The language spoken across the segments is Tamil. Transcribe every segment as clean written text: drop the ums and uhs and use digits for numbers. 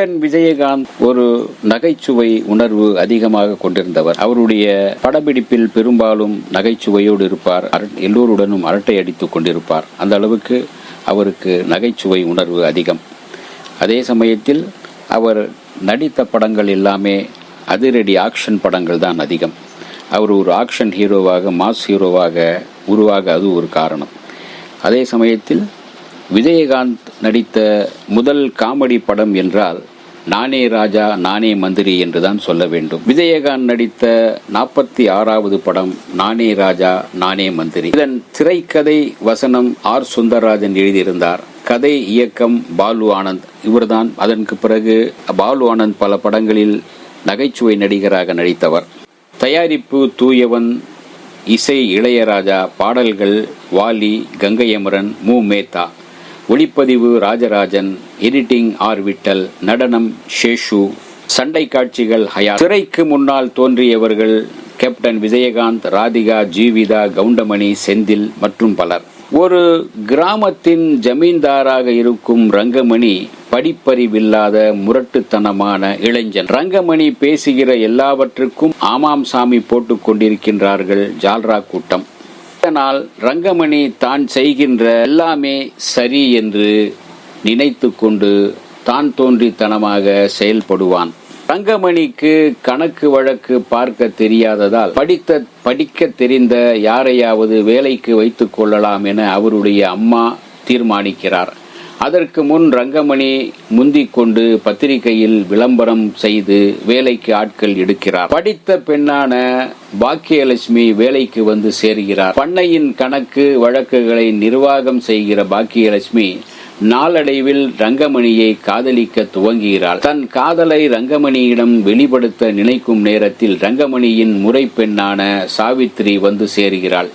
கேப்டன் விஜயகாந்த் ஒரு நகைச்சுவை உணர்வு அதிகமாக கொண்டிருந்தவர். அவருடைய படப்பிடிப்பில் பெரும்பாலும் நகைச்சுவையோடு இருப்பார். எல்லோருடனும் அரட்டை அடித்துக் கொண்டிருப்பார். அந்த அளவுக்கு அவருக்கு நகைச்சுவை உணர்வு அதிகம். அதே சமயத்தில் அவர் நடித்த படங்கள் எல்லாமே அதிரடி ஆக்ஷன் படங்கள் தான் அதிகம். அவர் ஒரு ஆக்ஷன் ஹீரோவாக, மாஸ் ஹீரோவாக உருவாக அது ஒரு காரணம். அதே சமயத்தில் விஜயகாந்த் நடித்த முதல் காமெடி படம் என்றால் நானே ராஜா நானே மந்திரி என்றுதான் சொல்ல வேண்டும். விஜயகாந்த் நடித்த 46வது படம் நானே ராஜா நானே மந்திரி. இதன் திரைக்கதை வசனம் ஆர் சுந்தரராஜன் எழுதியிருந்தார். கதை இயக்கம் பாலு ஆனந்த். இவர்தான் அதற்கு பிறகு பாலு ஆனந்த் பல படங்களில் நகைச்சுவை நடிகராக நடித்தவர். தயாரிப்பு தூயவன், இசை இளையராஜா, பாடல்கள் வாலி, கங்கை அமரன், மு மேத்தா, ஒளிப்பதிவு ராஜராஜன், எடிட்டிங் ஆர் விட்டல், நடனம் ஷேஷு, சண்டை காட்சிகள் ஹயா. திரைக்கு முன்னால் தோன்றியவர்கள் கேப்டன் விஜயகாந்த், ராதிகா, ஜீவிதா, கவுண்டமணி, செந்தில் மற்றும் பலர். ஒரு கிராமத்தின் ஜமீன்தாராக இருக்கும் ரங்கமணி படிப்பறிவில்லாத முரட்டுத்தனமான இளைஞன். ரங்கமணி பேசுகிற எல்லாவற்றுக்கும் ஆமாம் சாமி போட்டுக் கொண்டிருக்கின்றார்கள் ஜால்ரா கூட்டம். இதனால் ரங்கமணி தான் செய்கின்ற எல்லாமே சரி என்று நினைத்து கொண்டு தான் தோன்றித்தனமாக செயல்படுவான். ரங்கமணிக்கு கணக்கு வழக்கு பார்க்க தெரியாததால் படிக்க தெரிந்த யாரையாவது வேலைக்கு வைத்துக் கொள்ளலாம் என அவருடைய அம்மா தீர்மானிக்கிறார். அதற்கு முன் ரங்கமணி முந்திக் கொண்டு பத்திரிகையில் விளம்பரம் செய்து வேலைக்கு ஆட்கள் எடுக்கிறார். படித்த பெண்ணான பாக்கியலட்சுமி வேலைக்கு வந்து சேர்கிறார். பண்ணையின் கணக்கு வழக்குகளை நிர்வாகம் செய்கிற பாக்கியலட்சுமி நாளடைவில் ரங்கமணியை காதலிக்க துவங்குகிறாள். தன் காதலை ரங்கமணியிடம் வெளிப்படுத்த நினைக்கும் நேரத்தில் ரங்கமணியின் முறை பெண்ணான சாவித்திரி வந்து சேர்கிறாள்.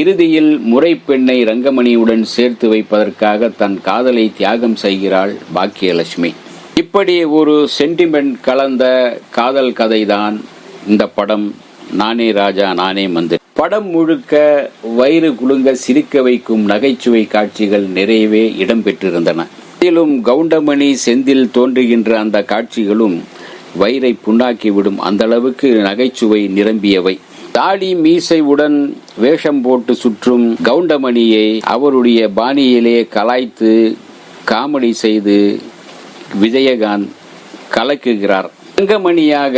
இறுதியில் முறை பெண்ணை ரங்கமணியுடன் சேர்த்து வைப்பதற்காக தன் காதலை தியாகம் செய்கிறாள் பாக்கியலட்சுமி. இப்படி ஒரு சென்டிமெண்ட் கலந்த காதல் கதைதான் இந்த படம் நானே ராஜா நானே மந்திரி. படம் முழுக்க வயிறு குலுங்க சிரிக்க வைக்கும் நகைச்சுவை காட்சிகள் நிறையவே இடம்பெற்றிருந்தன. இதிலும் கவுண்டமணி, செந்தில் தோன்றுகின்ற அந்த காட்சிகளும் வயிறை புண்ணாக்கிவிடும் அந்த அளவுக்கு நகைச்சுவை நிரம்பியவை. தாடி மீசையுடன் வேஷம் போட்டு சுற்றும் கவுண்டமணியை அவருடைய பாணியிலே கலாய்த்து காமெடி செய்து விஜயகாந்த் கலக்குகிறார். ரங்கமணியாக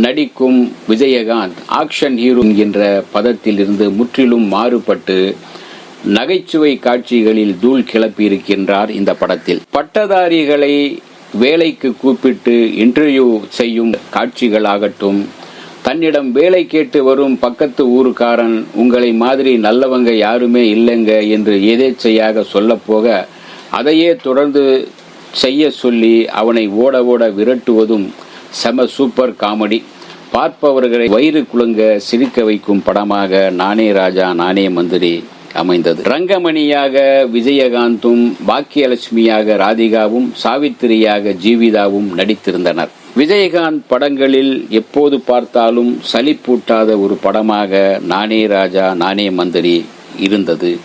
நடிக்கும் விஜயகாந்த் ஆக்ஷன் ஹீரோ என்கின்ற பதத்தில் இருந்து முற்றிலும் மாறுபட்டு நகைச்சுவை காட்சிகளில் தூள் கிளப்பி இருக்கின்றார் இந்த படத்தில். பட்டதாரிகளை வேலைக்கு கூப்பிட்டு இன்டர்வியூ செய்யும் காட்சிகளாகட்டும், தன்னிடம் வேலை கேட்டு வரும் பக்கத்து ஊருக்காரன் உங்களை மாதிரி நல்லவங்க யாருமே இல்லைங்க என்று எதேச்சையாக சொல்ல போக அதையே தொடர்ந்து செய்ய சொல்லி அவனை ஓட ஓட விரட்டுவதும் செம சூப்பர் காமெடி. பார்ப்பவர்களை வயிறு குலுங்க சிரிக்க வைக்கும் படமாக நானே ராஜா நானே மந்திரி அமைந்தது. ரங்கமணியாக விஜயகாந்தும், பாக்கியலட்சுமியாக ராதிகாவும், சாவித்திரியாக ஜீவிதாவும் நடித்திருந்தனர். விஜயகாந்த் படங்களில் எப்போது பார்த்தாலும் சலிப்பூட்டாத ஒரு படமாக நானே ராஜா நானே மந்திரி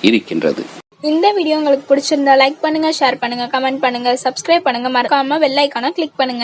இருக்கின்றது. இந்த வீடியோ உங்களுக்கு பிடிச்சிருந்தா லைக் பண்ணுங்க, ஷேர் பண்ணுங்க, கமெண்ட் பண்ணுங்க, சப்ஸ்கிரைப் பண்ணுங்க, மறக்காம பெல் ஐகானை கிளிக் பண்ணுங்க.